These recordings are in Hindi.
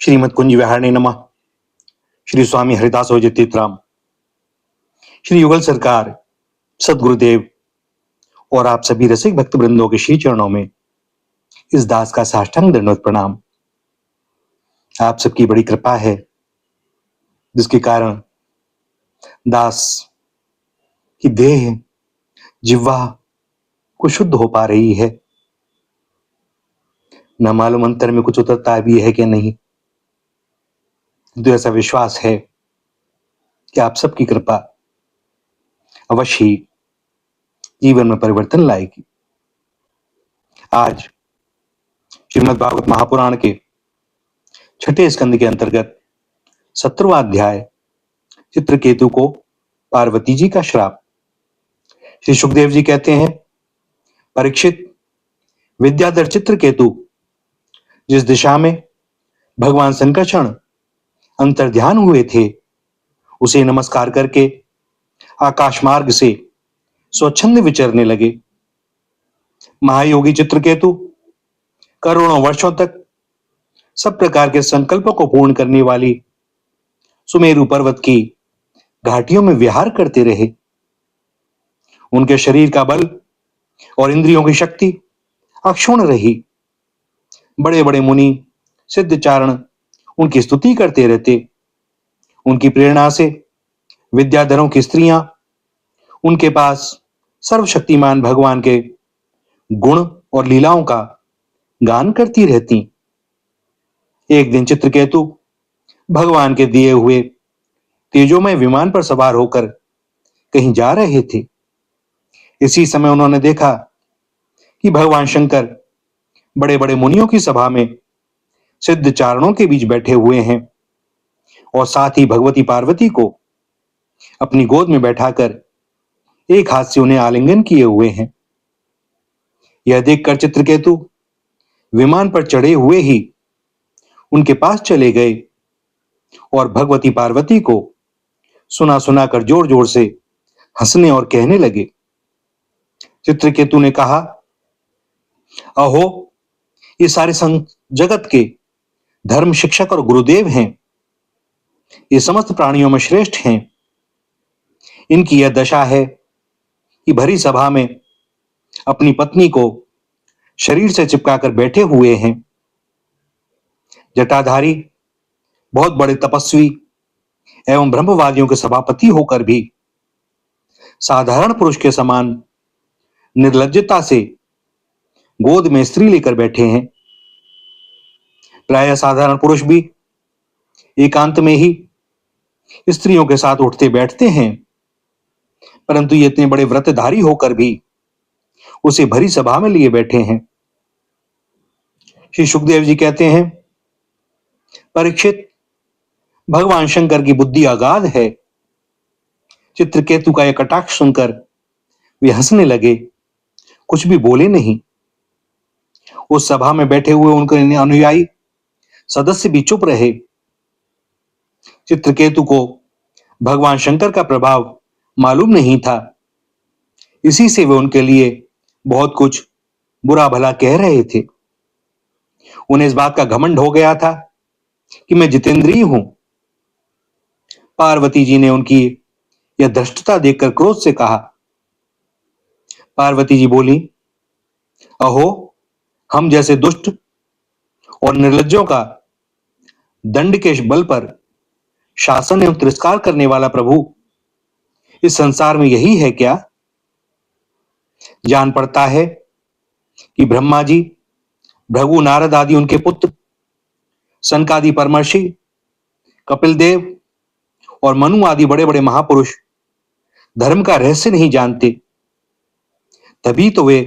श्रीमद कुंज विहारणे नमः। श्री स्वामी हरिदास तीर्थराम, श्री युगल सरकार, सदगुरुदेव और आप सभी रसिक भक्त वृंदों के श्री चरणों में इस दास का साष्टांग दंडवत प्रणाम। आप सबकी बड़ी कृपा है जिसके कारण दास की देह जिह्वा को शुद्ध हो पा रही है। न मालूम अंतर में कुछ उतरता भी है कि नहीं, तो ऐसा विश्वास है कि आप सबकी कृपा अवश्य ही जीवन में परिवर्तन लाएगी। आज श्रीमद् भागवत महापुराण के छठे स्कंद के अंतर्गत 17वां अध्याय चित्रकेतु को पार्वती जी का श्राप। श्री सुखदेव जी कहते हैं, परीक्षित, विद्याधर चित्रकेतु जिस दिशा में भगवान संकर्षण अंतर्ध्यान हुए थे उसे नमस्कार करके आकाश मार्ग से स्वच्छंद विचरने लगे। महायोगी चित्रकेतु करोड़ों वर्षों तक सब प्रकार के संकल्पों को पूर्ण करने वाली सुमेरु पर्वत की घाटियों में विहार करते रहे। उनके शरीर का बल और इंद्रियों की शक्ति अक्षुण्ण रही। बड़े बड़े मुनि सिद्ध चारण उनकी स्तुति करते रहते। उनकी प्रेरणा से विद्याधरों की स्त्रियां उनके पास सर्वशक्तिमान भगवान के गुण और लीलाओं का गान करती रहती। एक दिन चित्रकेतु भगवान के दिए हुए तेजोमय विमान पर सवार होकर कहीं जा रहे थे। इसी समय उन्होंने देखा कि भगवान शंकर बड़े बड़े मुनियों की सभा में सिद्ध चारणों के बीच बैठे हुए हैं और साथ ही भगवती पार्वती को अपनी गोद में बैठाकर एक हाथ से उन्हें आलिंगन किए हुए हैं। यह देखकर चित्रकेतु विमान पर चढ़े हुए ही उनके पास चले गए और भगवती पार्वती को सुना सुना कर जोर जोर से हंसने और कहने लगे। चित्रकेतु ने कहा, अहो, ये सारे जगत के धर्म शिक्षक और गुरुदेव हैं। ये समस्त प्राणियों में श्रेष्ठ हैं। इनकी यह दशा है कि भरी सभा में अपनी पत्नी को शरीर से चिपकाकर बैठे हुए हैं। जटाधारी बहुत बड़े तपस्वी एवं ब्रह्मवादियों के सभापति होकर भी साधारण पुरुष के समान निर्लज्जता से गोद में स्त्री लेकर बैठे हैं। प्रायः साधारण पुरुष भी एकांत में ही स्त्रियों के साथ उठते बैठते हैं, परंतु ये इतने बड़े व्रतधारी होकर भी उसे भरी सभा में लिए बैठे हैं। श्री सुखदेव जी कहते हैं, परीक्षित, भगवान शंकर की बुद्धि अगाध है। चित्रकेतु का यह कटाक्ष सुनकर वे हंसने लगे, कुछ भी बोले नहीं। उस सभा में बैठे हुए उनके अनुयायी सदस्य भी चुप रहे। चित्रकेतु को भगवान शंकर का प्रभाव मालूम नहीं था, इसी से वे उनके लिए बहुत कुछ बुरा भला कह रहे थे। उन्हें इस बात का घमंड हो गया था कि मैं जितेंद्रिय हूं। पार्वती जी ने उनकी यह धृष्टता देखकर क्रोध से कहा। पार्वती जी बोली, अहो, हम जैसे दुष्ट और निर्लज्जों का दंड के बल पर शासन एवं तिरस्कार करने वाला प्रभु इस संसार में यही है क्या? जान पड़ता है कि ब्रह्मा जी, भृगु, नारद आदि उनके पुत्र, सनकादि परमर्षि, कपिल देव और मनु आदि बड़े बड़े महापुरुष धर्म का रहस्य नहीं जानते। तभी तो वे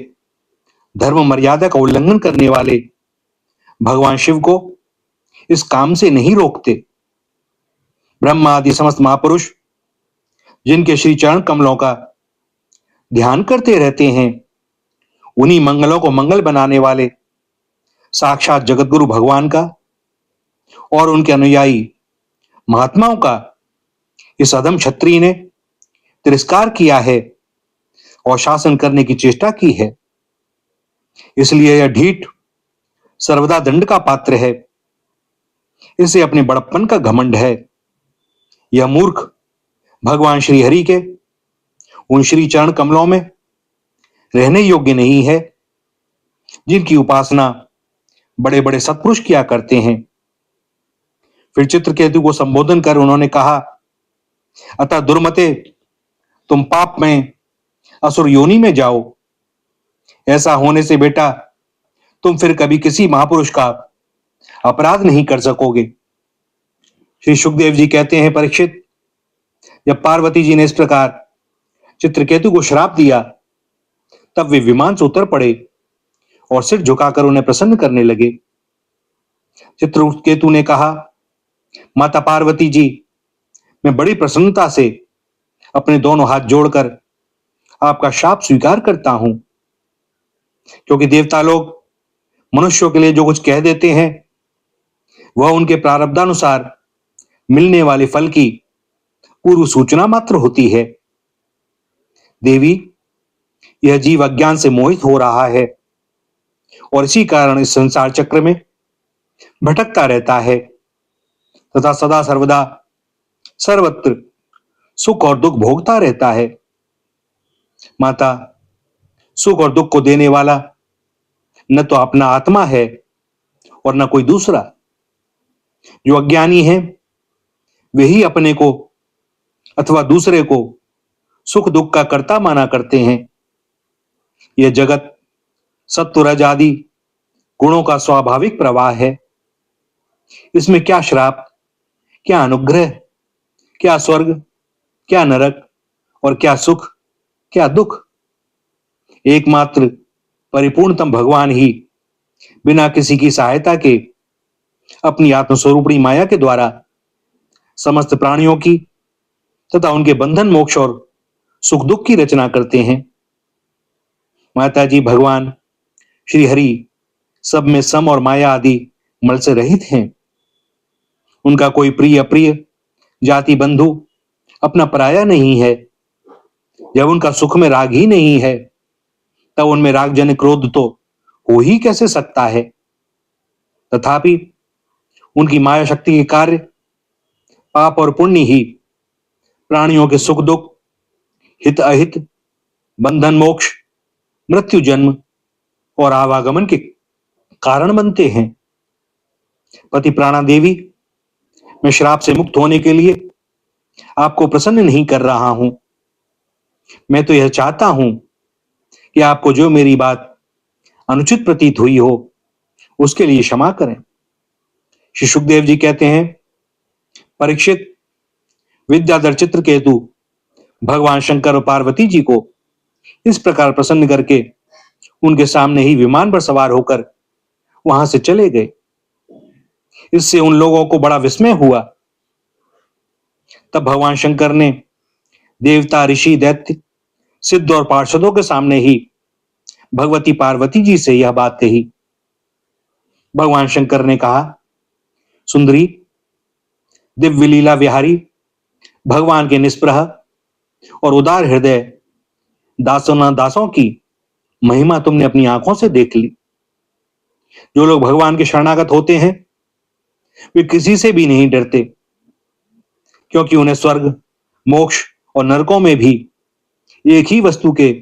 धर्म मर्यादा का उल्लंघन करने वाले भगवान शिव को इस काम से नहीं रोकते। ब्रह्मा आदि समस्त महापुरुष जिनके श्री चरण कमलों का ध्यान करते रहते हैं, उन्हीं मंगलों को मंगल बनाने वाले साक्षात जगतगुरु भगवान का और उनके अनुयायी महात्माओं का इस अधम क्षत्रिय ने तिरस्कार किया है और शासन करने की चेष्टा की है। इसलिए यह ढीठ सर्वदा दंड का पात्र है। इसे अपने बड़प्पन का घमंड है। यह मूर्ख भगवान श्री हरि के उन श्री चरण कमलों में रहने योग्य नहीं है जिनकी उपासना बड़े बड़े सत्पुरुष किया करते हैं। फिर चित्रकेतु को संबोधन कर उन्होंने कहा, अतः दुर्मते, तुम पाप में असुर योनि में जाओ। ऐसा होने से बेटा तुम फिर कभी किसी महापुरुष का अपराध नहीं कर सकोगे। श्री सुखदेव जी कहते हैं, परीक्षित, जब पार्वती जी ने इस प्रकार चित्रकेतु को श्राप दिया तब वे विमान से उतर पड़े और सिर झुकाकर उन्हें प्रसन्न करने लगे। चित्रकेतु ने कहा, माता पार्वती जी, मैं बड़ी प्रसन्नता से अपने दोनों हाथ जोड़कर आपका शाप स्वीकार करता हूं, क्योंकि देवता लोग मनुष्यों के लिए जो कुछ कह देते हैं वह उनके प्रारब्धानुसार मिलने वाले फल की पूर्व सूचना मात्र होती है। देवी, यह जीव अज्ञान से मोहित हो रहा है और इसी कारण इस संसार चक्र में भटकता रहता है तथा सदा सर्वदा सर्वत्र सुख और दुख भोगता रहता है। माता, सुख और दुख को देने वाला न तो अपना आत्मा है और न कोई दूसरा। जो अज्ञानी है वे ही अपने को अथवा दूसरे को सुख दुख का कर्ता माना करते हैं। यह जगत सत्व रज आदि गुणों का स्वाभाविक प्रवाह है। इसमें क्या श्राप, क्या अनुग्रह, क्या स्वर्ग, क्या नरक और क्या सुख, क्या दुख। एकमात्र परिपूर्णतम भगवान ही बिना किसी की सहायता के अपनी आत्मस्वरूपणी माया के द्वारा समस्त प्राणियों की तथा उनके बंधन मोक्ष और सुख दुख की रचना करते हैं। माता जी, भगवान श्री हरि सब में सम और माया आदि मल से रहित हैं। उनका कोई प्रिय अप्रिय, जाति बंधु, अपना पराया नहीं है। जब उनका सुख में राग ही नहीं है तब उनमें रागजन्य क्रोध तो हो ही कैसे सकता है। तथापि उनकी माया शक्ति के कार्य पाप और पुण्य ही प्राणियों के सुख दुख, हित अहित, बंधन मोक्ष, मृत्यु जन्म और आवागमन के कारण बनते हैं। पति प्राणा देवी, मैं श्राप से मुक्त होने के लिए आपको प्रसन्न नहीं कर रहा हूं। मैं तो यह चाहता हूं कि आपको जो मेरी बात अनुचित प्रतीत हुई हो उसके लिए क्षमा करें। श्री सुखदेव जी कहते हैं, परीक्षित, विद्याधर चित्रकेतु भगवान शंकर और पार्वती जी को इस प्रकार प्रसन्न करके उनके सामने ही विमान पर सवार होकर वहां से चले गए। इससे उन लोगों को बड़ा विस्मय हुआ। तब भगवान शंकर ने देवता, ऋषि, दैत्य, सिद्ध और पार्षदों के सामने ही भगवती पार्वती जी से यह बात कही। भगवान शंकर ने कहा, सुंदरी, दिव्य लीला विहारी भगवान के निष्प्रह और उदार हृदय दासों की महिमा तुमने अपनी आंखों से देख ली। जो लोग भगवान के शरणागत होते हैं वे किसी से भी नहीं डरते, क्योंकि उन्हें स्वर्ग, मोक्ष और नरकों में भी एक ही वस्तु के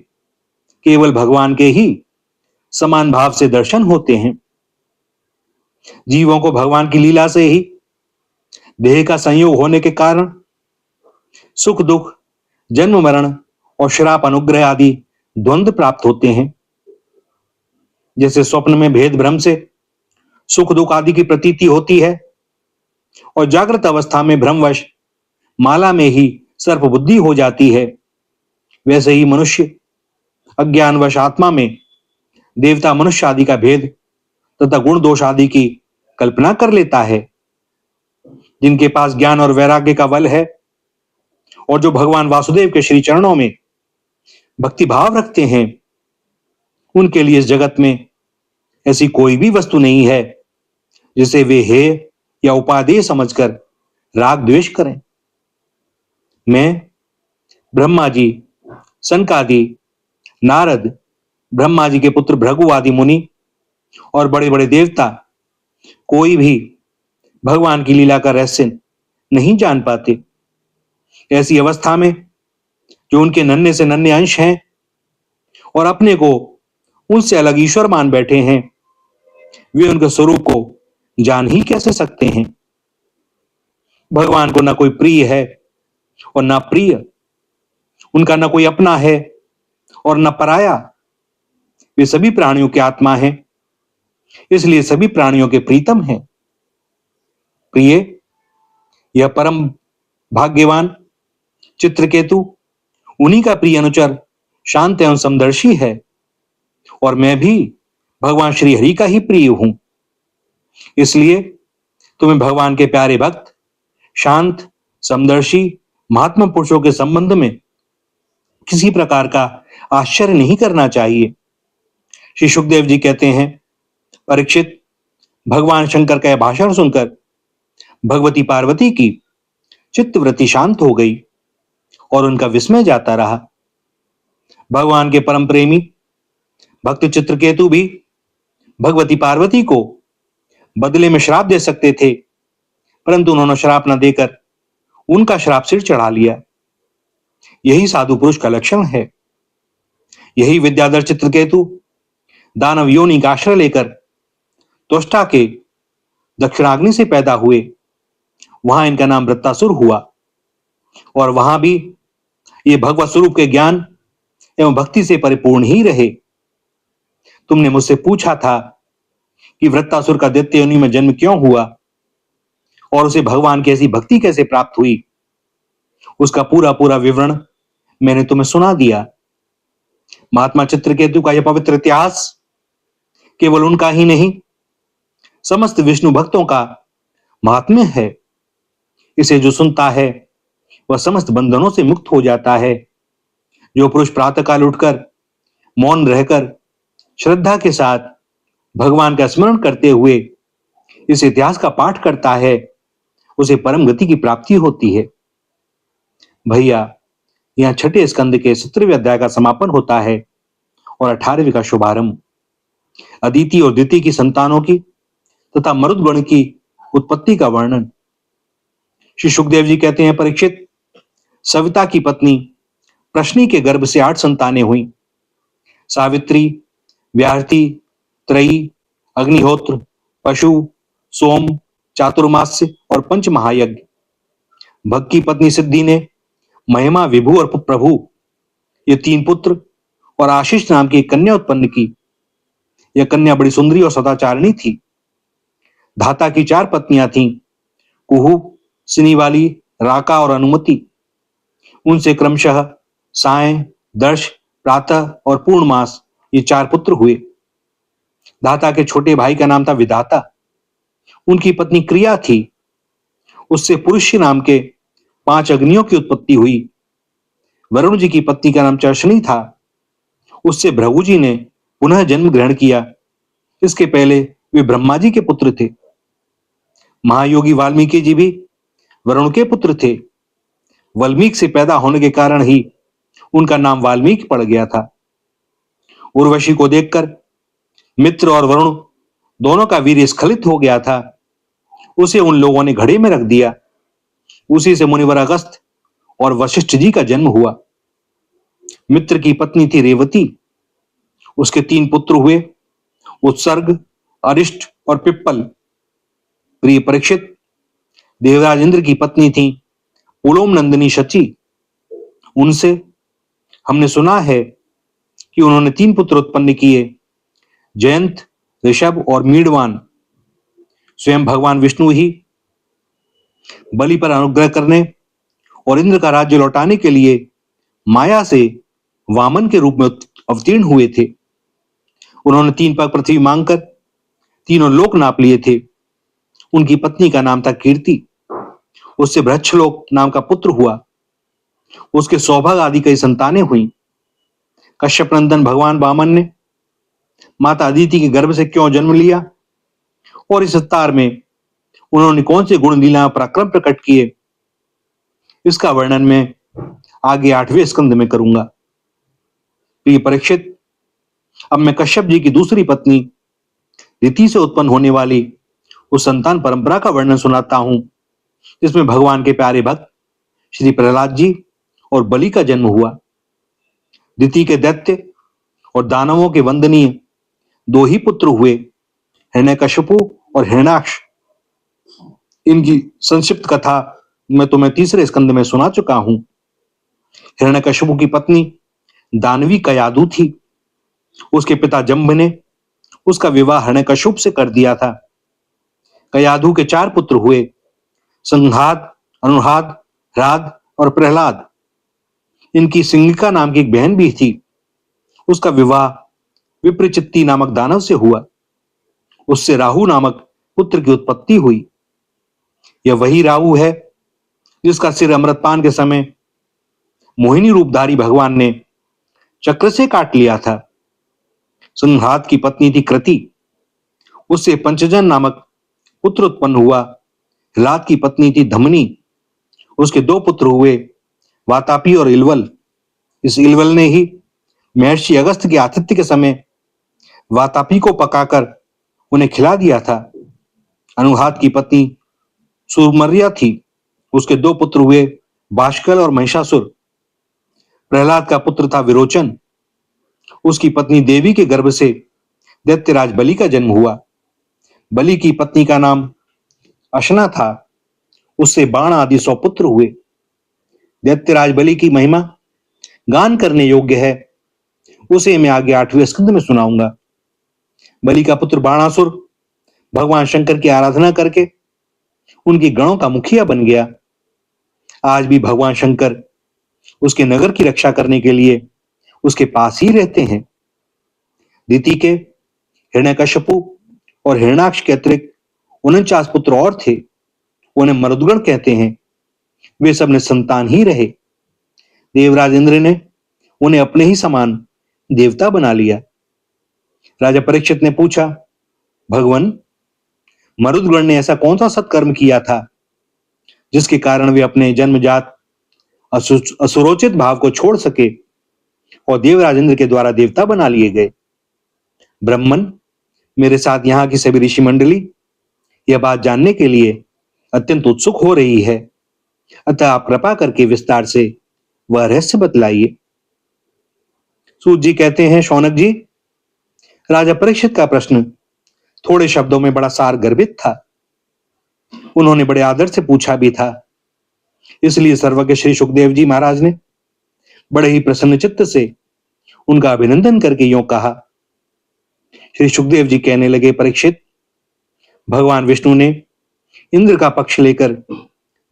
केवल भगवान के ही समान भाव से दर्शन होते हैं। जीवों को भगवान की लीला से ही देह का संयोग होने के कारण सुख दुख, जन्म मरण और श्राप अनुग्रह आदि द्वंद्व प्राप्त होते हैं। जैसे स्वप्न में भेद भ्रम से सुख दुख आदि की प्रतीति होती है और जागृत अवस्था में भ्रमवश माला में ही सर्प बुद्धि हो जाती है, वैसे ही मनुष्य अज्ञानवश आत्मा में देवता मनुष्य आदि का भेद तथा गुण दोष आदि की कल्पना कर लेता है। जिनके पास ज्ञान और वैराग्य का बल है और जो भगवान वासुदेव के श्री चरणों में भक्ति भाव रखते हैं, उनके लिए इस जगत में ऐसी कोई भी वस्तु नहीं है जिसे वे हेय या उपादेय समझकर राग द्वेष करें। मैं, ब्रह्मा जी, सनकादि, नारद, ब्रह्मा जी के पुत्र भृगु आदि मुनि और बड़े बड़े देवता कोई भी भगवान की लीला का रहस्य नहीं जान पाते। ऐसी अवस्था में जो उनके नन्हे से नन्हे अंश हैं और अपने को उनसे अलग ईश्वर मान बैठे हैं, वे उनके स्वरूप को जान ही कैसे सकते हैं। भगवान को ना कोई प्रिय है और ना प्रिय, उनका ना कोई अपना है और न पराया। वे सभी प्राणियों की आत्मा है, इसलिए सभी प्राणियों के प्रीतम हैं। प्रिय, यह परम भाग्यवान चित्रकेतु उन्हीं का प्रिय अनुचर शांत एवं समदर्शी है, और मैं भी भगवान श्री हरि का ही प्रिय हूं। इसलिए तुम्हें भगवान के प्यारे भक्त, शांत, समदर्शी महात्मा पुरुषों के संबंध में किसी प्रकार का आश्चर्य नहीं करना चाहिए। श्री सुखदेव जी कहते हैं, परीक्षित, भगवान शंकर का यह भाषण सुनकर भगवती पार्वती की चित्तवृत्ति शांत हो गई और उनका विस्मय जाता रहा। भगवान के परम प्रेमी भक्त चित्रकेतु भी भगवती पार्वती को बदले में श्राप दे सकते थे, परंतु उन्होंने श्राप न देकर उनका श्राप सिर चढ़ा लिया। यही साधु पुरुष का लक्षण है। यही विद्याधर चित्रकेतु दानव योनि का आश्रय लेकर त्वष्टा के दक्षिणाग्नि से पैदा हुए। वहां इनका नाम वृत्तासुर हुआ और वहां भी ये भगवत स्वरूप के ज्ञान एवं भक्ति से परिपूर्ण ही रहे। तुमने मुझसे पूछा था कि वृत्तासुर का दैत्य योनि में जन्म क्यों हुआ और उसे भगवान की ऐसी भक्ति कैसे प्राप्त हुई। उसका पूरा पूरा विवरण मैंने तुम्हें सुना दिया। महात्मा चित्रकेतु का यह पवित्र इतिहास केवल उनका ही नहीं, समस्त विष्णु भक्तों का महात्म्य है। इसे जो सुनता है वह समस्त बंधनों से मुक्त हो जाता है। जो पुरुष प्रातःकाल उठकर मौन रहकर श्रद्धा के साथ भगवान का स्मरण करते हुए इस इतिहास का पाठ करता है, उसे परम गति की प्राप्ति होती है। भैया, यहां छठे स्कंद के 17वें अध्याय का समापन होता है और 18वें का शुभारंभ। अदिति और दिति की संतानों की तथा मरुदगण की उत्पत्ति का वर्णन। श्री सुखदेव जी कहते हैं, परीक्षित, सविता की पत्नी प्रश्नी के गर्भ से 8 संतानें हुई। सावित्री, व्याहृति, त्रयी, अग्निहोत्र, पशु, सोम, चातुर्मास्य और पंच महायज्ञ। भग की पत्नी सिद्धि ने महिमा, विभु और प्रभु ये 3 पुत्र और आशीष नाम की एक कन्या उत्पन्न की। यह कन्या बड़ी सुंदरी और सदाचारिणी थी। धाता की 4 पत्नियां थीं, कुहू, सिनीवाली, राका और अनुमति। उनसे क्रमशः साय, दर्श, प्रातः और पूर्णमास ये 4 पुत्र हुए। धाता के छोटे भाई का नाम था विधाता। उनकी पत्नी क्रिया थी। उससे पुरुष्य नाम के 5 अग्नियों की उत्पत्ति हुई। वरुण जी की पत्नी का नाम चर्षणी था। उससे भृगु जी ने पुनः जन्म ग्रहण किया। इसके पहले वे ब्रह्मा जी के पुत्र थे। महायोगी वाल्मीकि जी भी वरुण के पुत्र थे। वाल्मीकि से पैदा होने के कारण ही उनका नाम वाल्मीकि पड़ गया था। उर्वशी को देखकर मित्र और वरुण दोनों का वीर्य स्खलित हो गया था। उसे उन लोगों ने घड़े में रख दिया। उसी से मुनिवर अगस्त्य और वशिष्ठ जी का जन्म हुआ। मित्र की पत्नी थी रेवती। उसके 3 पुत्र हुए, उत्सर्ग, अरिष्ट और पिप्पल। प्रिय परीक्षित, देवराज इंद्र की पत्नी थी पुलोम नंदिनी शची। उनसे हमने सुना है कि उन्होंने 3 पुत्र उत्पन्न किए, जयंत, ऋषभ और मीडवान। स्वयं भगवान विष्णु ही बलि पर अनुग्रह करने और इंद्र का राज्य लौटाने के लिए माया से वामन के रूप में अवतीर्ण हुए थे। उन्होंने 3 पग पृथ्वी मांगकर तीनों लोक नाप लिए थे। उनकी पत्नी का नाम था कीर्ति। उससे बृहच्छलोक नाम का पुत्र हुआ। उसके सौभाग आदि कई संतानें हुई। कश्यप नंदन भगवान वामन ने माता अदिति के गर्भ से क्यों जन्म लिया और इस अवतार में उन्होंने कौन से गुण लीला पराक्रम प्रकट किए, इसका वर्णन मैं आगे 8वें स्कंद में करूंगा। प्रिय परीक्षित, अब मैं कश्यप जी की दूसरी पत्नी दिति से उत्पन्न होने वाली उस संतान परंपरा का वर्णन सुनाता हूं जिसमें भगवान के प्यारे भक्त श्री प्रहलाद जी और बलि का जन्म हुआ। दिति के दैत्य और दानवों के वंदनीय दो ही पुत्र हुए, हिरण्यकशिपु और हिरण्याक्ष। इनकी संक्षिप्त कथा मैं तुम्हें तीसरे स्कंद में सुना चुका हूं। हिरण्यकशिपु की पत्नी दानवी कयाधु थी। उसके पिता जम्भ ने उसका विवाह हिरण्यकशिपु से कर दिया था। कयाधु के 4 पुत्र हुए, संघात, अनुराध, राध और प्रहलाद। इनकी सिंगिका नाम की एक बहन भी थी। उसका विवाह विप्रचित्ति नामक दानव से हुआ। उससे राहु नामक पुत्र की उत्पत्ति हुई। यह वही राहु है जिसका सिर अमृतपान के समय मोहिनी रूपधारी भगवान ने चक्र से काट लिया था। संघात की पत्नी थी कृति। उससे पंचजन नामक पुत्र उत्पन्न हुआ। हिलाद की पत्नी थी धमनी। उसके 2 पुत्र हुए, वातापी और इलवल। इस इलवल ने ही महर्षि अगस्त्य के आतिथ्य के समय वातापी को पकाकर उन्हें खिला दिया था। अनुहाद की पत्नी सुरमर्या थी। उसके 2 पुत्र हुए, बाष्कल और महिषासुर। प्रहलाद का पुत्र था विरोचन। उसकी पत्नी देवी के गर्भ से दैत्यराज बलि का जन्म हुआ। बलि की पत्नी का नाम अशना था। उससे बाण आदि 100 पुत्र हुए। दैत्यराज बलि की महिमा गान करने योग्य है। उसे मैं आगे 8वें स्कंद में सुनाऊंगा। बलि का पुत्र बाणासुर भगवान शंकर की आराधना करके उनकी गणों का मुखिया बन गया। आज भी भगवान शंकर उसके नगर की रक्षा करने के लिए उसके पास ही रहते हैं। दिति के, हिरण्यकशिपु और हिरण्याक्ष के अतिरिक्त 49 पुत्र और थे। उन्हें मरुदगण कहते हैं। वे सब निसंतान ही रहे। देवराज इंद्र ने उन्हें अपने ही समान देवता बना लिया। राजा परीक्षित ने पूछा, भगवान, मरुदगण ने ऐसा कौन सा सत्कर्म किया था जिसके कारण वे अपने जन्मजात असुरोचित भाव को छोड़ सके और देवराज इंद्र के द्वारा देवता बना लिए गए? ब्रह्मन, मेरे साथ यहाँ की सभी ऋषि मंडली यह बात जानने के लिए अत्यंत उत्सुक हो रही है। अतः आप कृपा करके विस्तार से वह रहस्य बतलाइए। सूत जी कहते हैं, शौनक जी, राजा परीक्षित का प्रश्न थोड़े शब्दों में बड़ा सार गर्भित था। उन्होंने बड़े आदर से पूछा भी था। इसलिए सर्वज्ञ श्री सुखदेव जी महाराज ने बड़े ही प्रसन्न चित्त से उनका अभिनंदन करके यूं कहा। श्री सुखदेव जी कहने लगे, परीक्षित, भगवान विष्णु ने इंद्र का पक्ष लेकर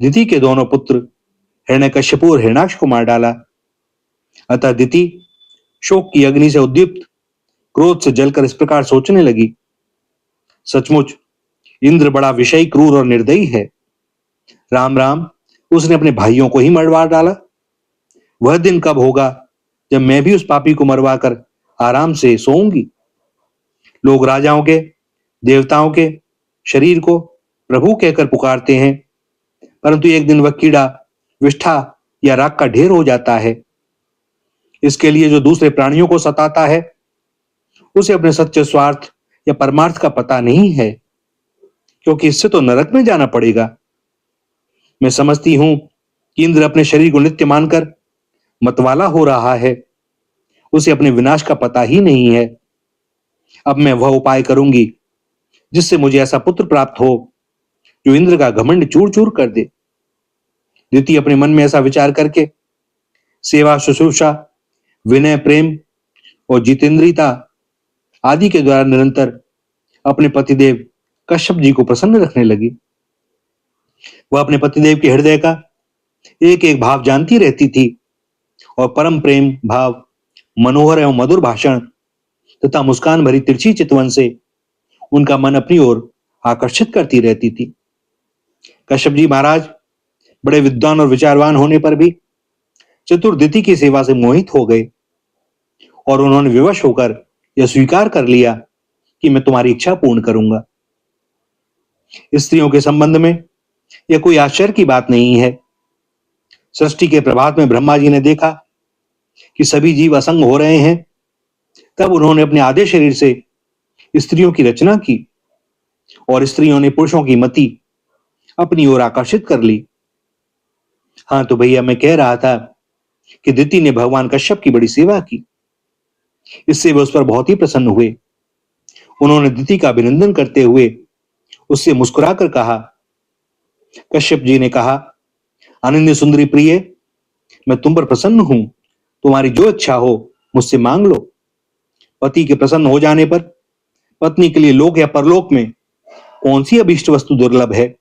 दिति के दोनों पुत्र हिरण्यकशिपु और हिरण्याक्ष को मार डाला। अतः दिति शोक की अग्नि से उद्दीप्त क्रोध से जलकर इस प्रकार सोचने लगी, सचमुच इंद्र बड़ा विषयी, क्रूर और निर्दयी है। राम राम, उसने अपने भाइयों को ही मरवा डाला। वह दिन कब होगा जब मैं भी उस पापी को मरवा कर आराम से सोऊंगी। लोग राजाओं के, देवताओं के शरीर को प्रभु कहकर पुकारते हैं, परंतु एक दिन वह कीड़ा, विष्ठा या राख का ढेर हो जाता है। इसके लिए जो दूसरे प्राणियों को सताता है उसे अपने सच्चे स्वार्थ या परमार्थ का पता नहीं है, क्योंकि इससे तो नरक में जाना पड़ेगा। मैं समझती हूं कि इंद्र अपने शरीर को नित्य मानकर मतवाला हो रहा है। उसे अपने विनाश का पता ही नहीं है। अब मैं वह उपाय करूंगी जिससे मुझे ऐसा पुत्र प्राप्त हो जो इंद्र का घमंड चूर चूर कर दे। दिति अपने मन में ऐसा विचार करके सेवा, शुश्रूषा, विनय, प्रेम और जितेंद्रियता आदि के द्वारा निरंतर अपने पतिदेव कश्यप जी को प्रसन्न रखने लगी। वह अपने पतिदेव के हृदय का एक एक भाव जानती रहती थी और परम प्रेम भाव, मनोहर एवं मधुर भाषण तथा मुस्कान भरी तिरछी चितवन से उनका मन अपनी ओर आकर्षित करती रहती थी। कश्यप जी महाराज बड़े विद्वान और विचारवान होने पर भी चतुर दिति की सेवा से मोहित हो गए और उन्होंने विवश होकर यह स्वीकार कर लिया कि मैं तुम्हारी इच्छा पूर्ण करूंगा। स्त्रियों के संबंध में यह कोई आश्चर्य की बात नहीं है। सृष्टि के प्रभात में ब्रह्मा जी ने देखा कि सभी जीव असंग हो रहे हैं, तब उन्होंने अपने आधे शरीर से स्त्रियों की रचना की और स्त्रियों ने पुरुषों की मति अपनी ओर आकर्षित कर ली। हाँ तो भैया मैं कह रहा था कि दिति ने भगवान कश्यप की बड़ी सेवा की। इससे वे उस पर बहुत ही प्रसन्न हुए। उन्होंने दिति का अभिनंदन करते हुए उससे मुस्कुराकर कहा। कश्यप जी ने कहा, अनन्य सुंदरी प्रिय, मैं तुम पर प्रसन्न हूं। तुम्हारी जो इच्छा हो मुझसे मांग लो। पति के प्रसन्न हो जाने पर पत्नी के लिए लोक या परलोक में कौन सी अभीष्ट वस्तु दुर्लभ है।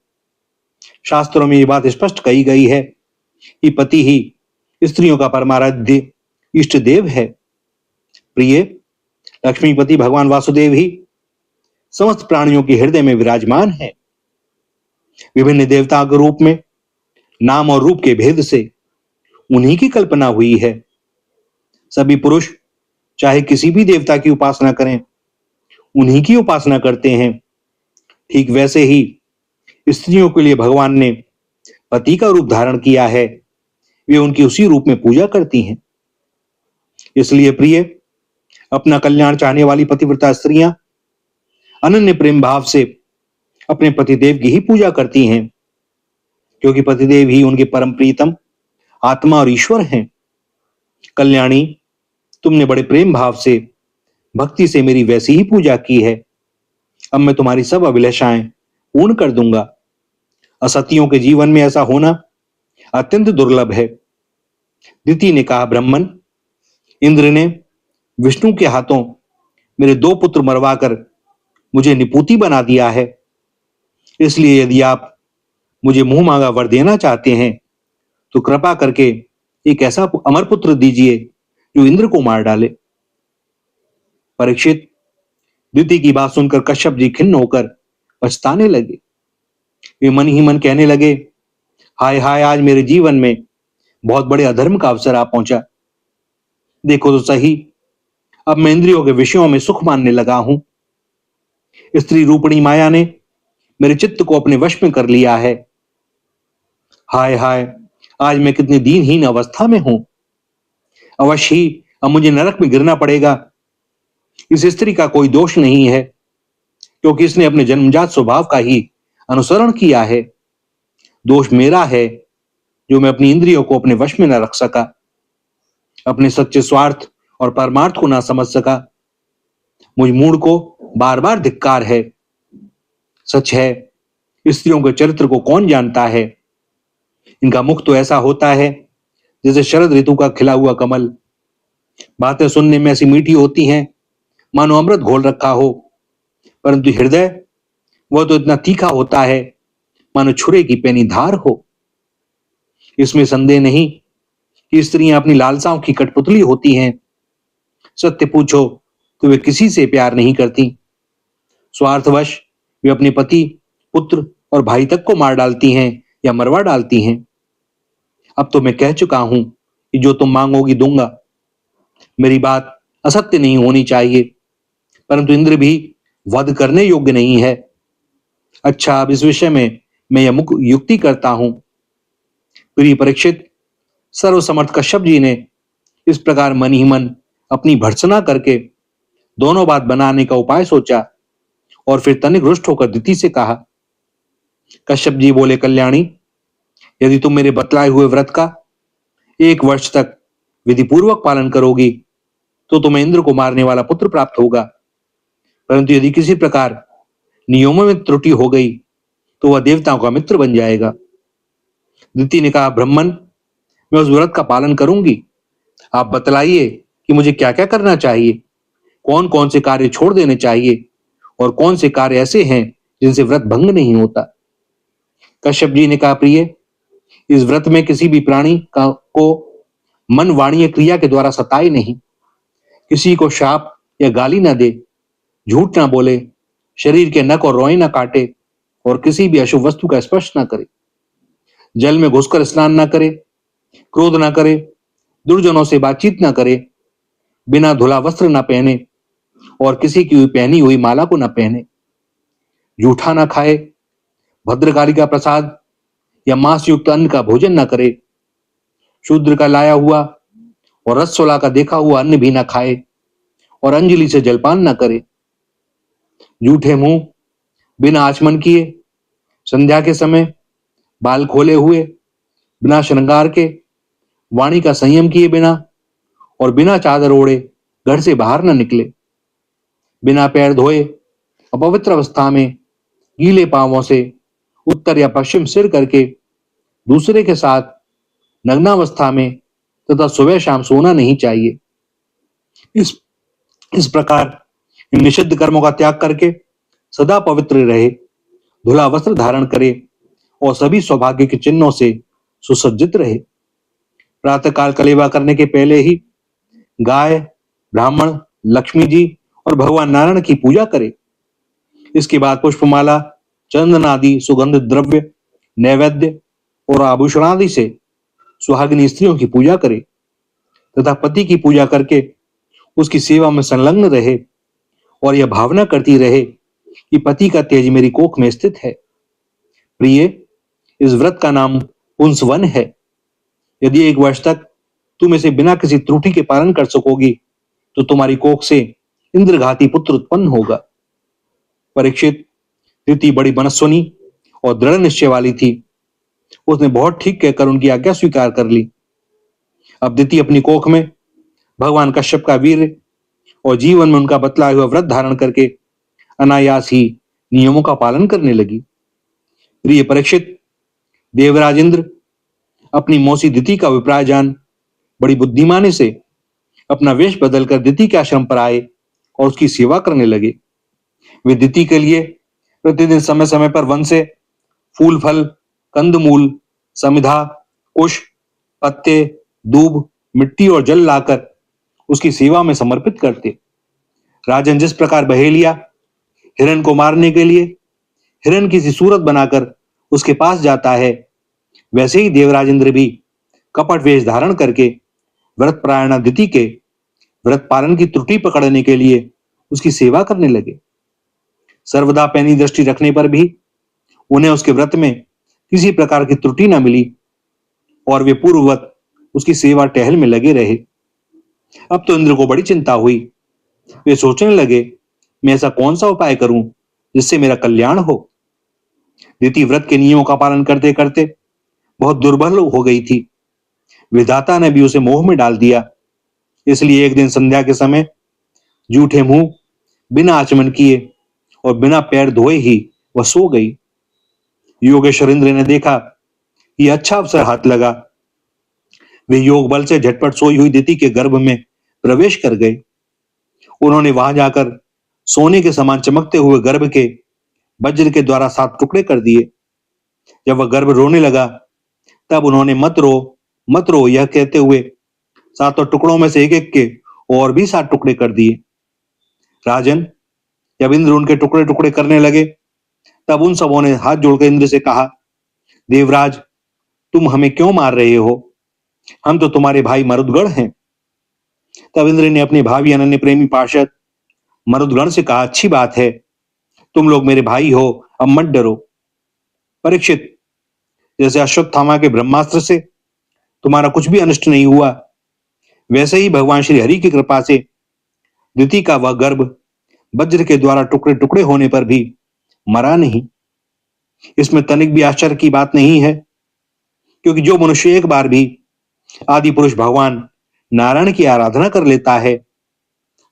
शास्त्रों में यह बात स्पष्ट कही गई है कि पति ही स्त्रियों का परमाराध्य इष्ट देव है। प्रिय, लक्ष्मीपति भगवान वासुदेव ही समस्त प्राणियों के हृदय में विराजमान है। विभिन्न देवताओं के रूप में नाम और रूप के भेद से उन्हीं की कल्पना हुई है। सभी पुरुष चाहे किसी भी देवता की उपासना करें, उन्हीं की उपासना करते हैं। ठीक वैसे ही स्त्रियों के लिए भगवान ने पति का रूप धारण किया है। वे उनकी उसी रूप में पूजा करती हैं। इसलिए प्रिय, अपना कल्याण चाहने वाली पतिव्रता स्त्रियां अनन्य प्रेम भाव से अपने पतिदेव की ही पूजा करती हैं, क्योंकि पतिदेव ही उनके परम प्रीतम आत्मा और ईश्वर हैं। कल्याणी, तुमने बड़े प्रेम भाव से भक्ति से मेरी वैसी ही पूजा की है। अब मैं तुम्हारी सब अभिलाषाएं पूर्ण कर दूंगा। असतियों के जीवन में ऐसा होना अत्यंत दुर्लभ है। दिति ने कहा, ब्राह्मण, इंद्र ने विष्णु के हाथों मेरे 2 पुत्र मरवाकर मुझे निपुति बना दिया है। इसलिए यदि आप मुझे मुंह मांगा वर देना चाहते हैं तो कृपा करके एक ऐसा अमर पुत्र दीजिए जो इंद्र को मार डाले। परीक्षित, दिति की बात सुनकर कश्यप जी खिन्न होकर पछताने लगे। वे मन ही मन कहने लगे, हाय हाय, आज मेरे जीवन में बहुत बड़े अधर्म का अवसर आ पहुंचा। देखो तो सही, अब मैं इंद्रियों के विषयों में सुख मानने लगा हूं। स्त्री रूपणी माया ने मेरे चित्त को अपने वश में कर लिया है। हाय हाय, आज मैं कितनी दीनहीन अवस्था में हूं। अवश्य ही अब मुझे नरक में गिरना पड़ेगा। इस स्त्री का कोई दोष नहीं है, क्योंकि इसने अपने जन्मजात स्वभाव का ही अनुसरण किया है। दोष मेरा है जो मैं अपनी इंद्रियों को अपने वश में न रख सका, अपने सच्चे स्वार्थ और परमार्थ को ना समझ सका। मुझ मूढ़ को बार बार धिक्कार है। सच है, स्त्रियों के चरित्र को कौन जानता है। इनका मुख तो ऐसा होता है जैसे शरद ऋतु का खिला हुआ कमल। बातें सुनने में ऐसी मीठी होती हैं मानो अमृत घोल रखा हो, परंतु हृदय वह तो इतना तीखा होता है मानो छुरे की पैनी धार हो। इसमें संदेह नहीं कि स्त्रियां अपनी लालसाओं की कठपुतली होती हैं। सत्य पूछो तो वे किसी से प्यार नहीं करती। स्वार्थवश वे अपने पति, पुत्र और भाई तक को मार डालती हैं या मरवा डालती हैं। अब तो मैं कह चुका हूं कि जो तुम मांगोगी दूंगा। मेरी बात असत्य नहीं होनी चाहिए, परंतु इंद्र भी वध करने योग्य नहीं है। अच्छा, अब इस विषय में मैं यह युक्ति करता हूं। प्रिय परीक्षित, सर्वसमर्थ कश्यप जी ने इस प्रकार मन ही मन अपनी भर्त्सना करके दोनों बात बनाने का उपाय सोचा और फिर तनिक रुष्ट होकर दिति से कहा। कश्यप जी बोले, कल्याणी, यदि तुम मेरे बतलाए हुए व्रत का 1 वर्ष तक विधि पूर्वक पालन करोगी तो तुम्हें इंद्र को मारने वाला पुत्र प्राप्त होगा। परंतु यदि किसी प्रकार नियमों में त्रुटि हो गई तो वह देवताओं का मित्र बन जाएगा। दिति ने कहा, ब्राह्मण, मैं उस व्रत का पालन करूंगी। आप बतलाइए कि मुझे क्या क्या करना चाहिए, कौन कौन से कार्य छोड़ देने चाहिए और कौन से कार्य ऐसे हैं जिनसे व्रत भंग नहीं होता। कश्यप जी ने कहा, प्रिय, इस व्रत में किसी भी प्राणी को मन, वाणी या क्रिया के द्वारा सताए नहीं। किसी को शाप या गाली ना दे, झूठ ना बोले, शरीर के नख और रोए ना काटे और किसी भी अशुभ वस्तु का स्पर्श ना करे। जल में घुसकर स्नान ना करे, क्रोध ना करे, दुर्जनों से बातचीत ना करे, बिना धुला वस्त्र ना पहने और किसी की पहनी हुई माला को ना पहने, जूठा ना खाए, भद्रकाली का प्रसाद या मांस युक्त अन्न का भोजन ना करे, शूद्र का लाया हुआ और रसोला का देखा हुआ अन्न भी ना खाए और अंजलि से जलपान ना करे। झूठे मुंह, बिना आचमन किए, संध्या के समय, बाल खोले हुए, बिना श्रृंगार के, वाणी का संयम किए बिना और बिना चादर ओढ़े घर से बाहर न निकले। बिना पैर धोए, अपवित्र अवस्था में, गीले पांवों से उत्तर या पश्चिम सिर करके दूसरे के साथ नग्नावस्था में तथा सुबह शाम सोना नहीं चाहिए। इस इस प्रकार इन निषिद्ध कर्मों का त्याग करके सदा पवित्र रहे, धुला वस्त्र धारण करे और सभी सौभाग्य के चिन्हों से सुसज्जित रहे। प्रातःकाल कलेवा करने के पहले ही गाय, ब्राह्मण, लक्ष्मी जी और भगवान नारायण की पूजा करे। इसके बाद पुष्पमाला, चंदन आदि सुगंधित द्रव्य, नैवेद्य और आभूषण आदि से सुहागिनी स्त्रियों की पूजा करे तथा पति की पूजा करके उसकी सेवा में संलग्न रहे और यह भावना करती रहे कि पति का तेज मेरी कोख में स्थित है। प्रिय, इस व्रत का नाम पुंसवन है। यदि 1 वर्ष तक तुम इसे बिना किसी त्रुटि के पालन कर सकोगी तो तुम्हारी कोख से इंद्रघाती पुत्र उत्पन्न होगा। परीक्षित, दिति बड़ी मनस्विनी और दृढ़ निश्चय वाली थी। उसने बहुत ठीक कहकर उनकी आज्ञा स्वीकार कर ली। अब दिति अपनी कोख में भगवान कश्यप का वीर और जीवन में उनका बतलाया हुआ व्रत धारण करके अनायास ही नियमों का पालन करने लगी। प्रिय परीक्षित, देवराज इंद्र अपनी मौसी दिति का अभिप्राय जान बड़ी बुद्धिमानी से अपना वेश बदलकर दिति के आश्रम पर आए और उसकी सेवा करने लगे। वे दिति के लिए प्रतिदिन समय समय पर वन से फूल फल, कंदमूल, समिधा, कुश, पत्ते, दूब, मिट्टी और जल लाकर उसकी सेवा में समर्पित करते। राजन, जिस प्रकार बहेलिया हिरण को मारने के लिए हिरण की सी सूरत बनाकर उसके पास जाता है, वैसे ही देवराज इंद्र भी कपट वेश धारण करके व्रत परायणा दिति के व्रत पालन की त्रुटि पकड़ने के लिए उसकी सेवा करने लगे। सर्वदा पैनी दृष्टि रखने पर भी उन्हें उसके व्रत में किसी प्रकार की त्रुटि न मिली और वे पूर्ववत उसकी सेवा टहल में लगे रहे। अब तो इंद्र को बड़ी चिंता हुई। वे सोचने लगे, मैं ऐसा कौन सा उपाय करूं जिससे मेरा कल्याण हो। दिति व्रत के नियमों का पालन करते करते बहुत दुर्बल हो गई थी। विधाता ने भी उसे मोह में डाल दिया। इसलिए एक दिन संध्या के समय जूठे मुंह, बिना आचमन किए और बिना पैर धोए ही वह सो गई। योगेश्वर इंद्र ने देखा कि अच्छा अवसर हाथ लगा। वे योग बल से झटपट सोई हुई दिति के गर्भ में प्रवेश कर गए। उन्होंने वहां जाकर सोने के समान चमकते हुए गर्भ के वज्र के द्वारा 7 टुकड़े कर दिए। जब वह गर्भ रोने लगा तब उन्होंने मत रो यह कहते हुए 7 टुकड़ों में से एक के और भी 7 टुकड़े कर दिए। राजन, जब इंद्र उनके टुकड़े टुकड़े करने लगे तब उन सबों ने हाथ जोड़कर इंद्र से कहा, देवराज, तुम हमें क्यों मार रहे हो? हम तो तुम्हारे भाई मरुदगण हैं। तब इंद्र ने अपने भावी अनन्य प्रेमी पार्षद मरुदगण से कहा, अच्छी बात है, तुम लोग मेरे भाई हो, अब मत डरो। परीक्षित, जैसे अश्वत्थामा के ब्रह्मास्त्र से तुम्हारा कुछ भी अनिष्ट नहीं हुआ, वैसे ही भगवान श्री हरि की कृपा से दिति का वह गर्भ वज्र के द्वारा टुकड़े टुकड़े होने पर भी मरा नहीं। इसमें तनिक भी आश्चर्य की बात नहीं है, क्योंकि जो मनुष्य एक बार भी आदि पुरुष भगवान नारायण की आराधना कर लेता है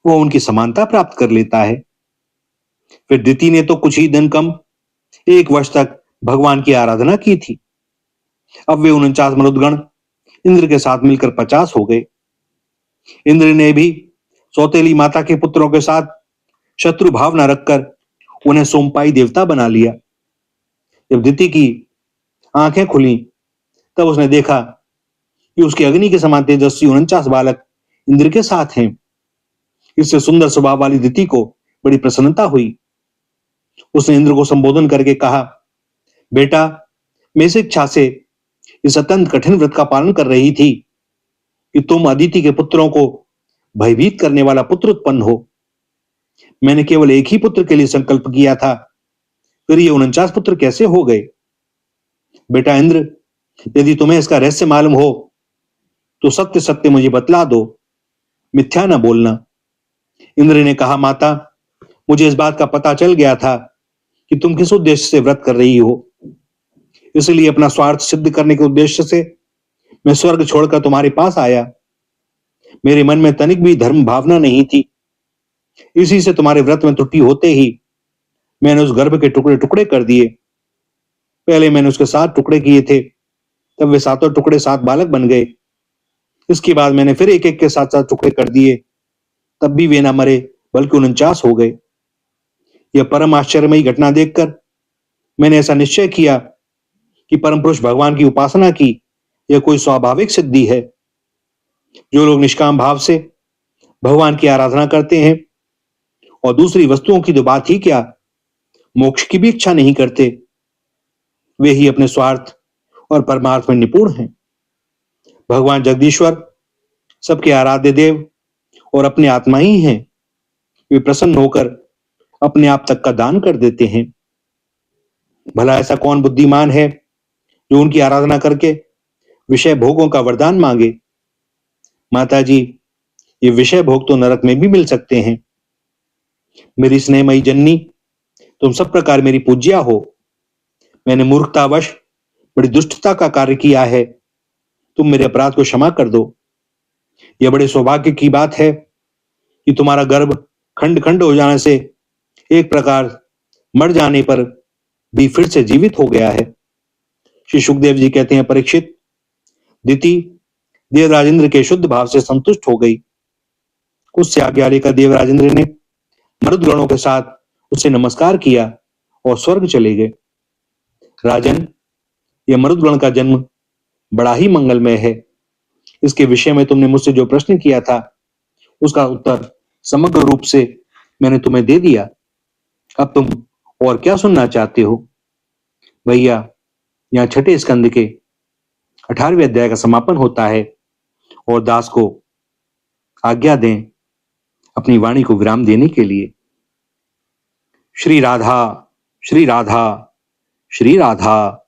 वह उनकी समानता प्राप्त कर लेता है। फिर दिति ने तो कुछ ही दिन कम 1 वर्ष तक भगवान की आराधना की थी। अब वे 49 मरुदगण इंद्र के साथ मिलकर 50 हो गए। इंद्र ने भी सौतेली माता के पुत्रों के साथ शत्रु भाव न रखकर उन्हें सोमपाई देवता बना लिया। जब दिति की आंखें खुली तब उसने देखा कि उसके अग्नि के समान तेजस्वी 49 बालक इंद्र के साथ हैं। इससे सुंदर स्वभाव वाली दिति को बड़ी प्रसन्नता हुई। उसने इंद्र को संबोधन करके कहा, बेटा, मैं इस इच्छा से इस अत्यंत कठिन व्रत का पालन कर रही थी कि तुम अदिति के पुत्रों को भयभीत करने वाला पुत्र उत्पन्न हो। मैंने केवल एक ही पुत्र के लिए संकल्प किया था, फिर ये 49 पुत्र कैसे हो गए? बेटा इंद्र, यदि तुम्हें इसका रहस्य मालूम हो तो सत्य सत्य मुझे बतला दो, मिथ्या न बोलना। इंद्र ने कहा, माता, मुझे इस बात का पता चल गया था कि तुम किस उद्देश्य से व्रत कर रही हो। इसलिए अपना स्वार्थ सिद्ध करने के उद्देश्य से मैं स्वर्ग छोड़कर तुम्हारे पास आया। मेरे मन में तनिक भी धर्म भावना नहीं थी। इसी से तुम्हारे व्रत में त्रुटि होते ही मैंने उस गर्भ के टुकड़े टुकड़े कर दिए। पहले मैंने उसके 7 टुकड़े किए थे, तब वे 7 टुकड़े 7 बालक बन गए। इसके बाद मैंने फिर एक एक के 7 टुकड़े कर दिए, तब भी वे ना मरे बल्कि 49 हो गए। यह परम आश्चर्यमयी घटना देखकर मैंने ऐसा निश्चय किया कि परम पुरुष भगवान की उपासना की यह कोई स्वाभाविक सिद्धि है। जो लोग निष्काम भाव से भगवान की आराधना करते हैं और दूसरी वस्तुओं की तो बात ही क्या, मोक्ष की भी इच्छा नहीं करते, वे ही अपने स्वार्थ और परमार्थ में निपुण हैं। भगवान जगदीश्वर सबके आराध्य देव और अपने आत्मा ही हैं। वे प्रसन्न होकर अपने आप तक का दान कर देते हैं। भला ऐसा कौन बुद्धिमान है जो उनकी आराधना करके विषय भोगों का वरदान मांगे। माता जी, ये विषय भोग तो नरक में भी मिल सकते हैं। मेरी स्नेहमयी जननी, तुम सब प्रकार मेरी पूज्या हो। मैंने मूर्खतावश बड़ी दुष्टता का कार्य किया है। तुम मेरे अपराध को क्षमा कर दो। यह बड़े सौभाग्य की बात है कि तुम्हारा गर्भ खंड खंड हो जाने से एक प्रकार मर जाने पर भी फिर से जीवित हो गया है। श्री सुखदेव जी कहते हैं, परीक्षित, दिति देवराजेंद्र के शुद्ध भाव से संतुष्ट हो गई। उससे आज्ञा लेकर देवराजेंद्र ने मरुदगणों के साथ उसे नमस्कार किया और स्वर्ग चले गए। राजन, यह मरुदगण का जन्म बड़ा ही मंगलमय है। इसके विषय में तुमने मुझसे जो प्रश्न किया था उसका उत्तर समग्र रूप से मैंने तुम्हें दे दिया। अब तुम और क्या सुनना चाहते हो? भैया, यहाँ 6ठे स्कंद के 18वें अध्याय का समापन होता है और दास को आज्ञा दें अपनी वाणी को विराम देने के लिए। श्री राधा, श्री राधा, श्री राधा।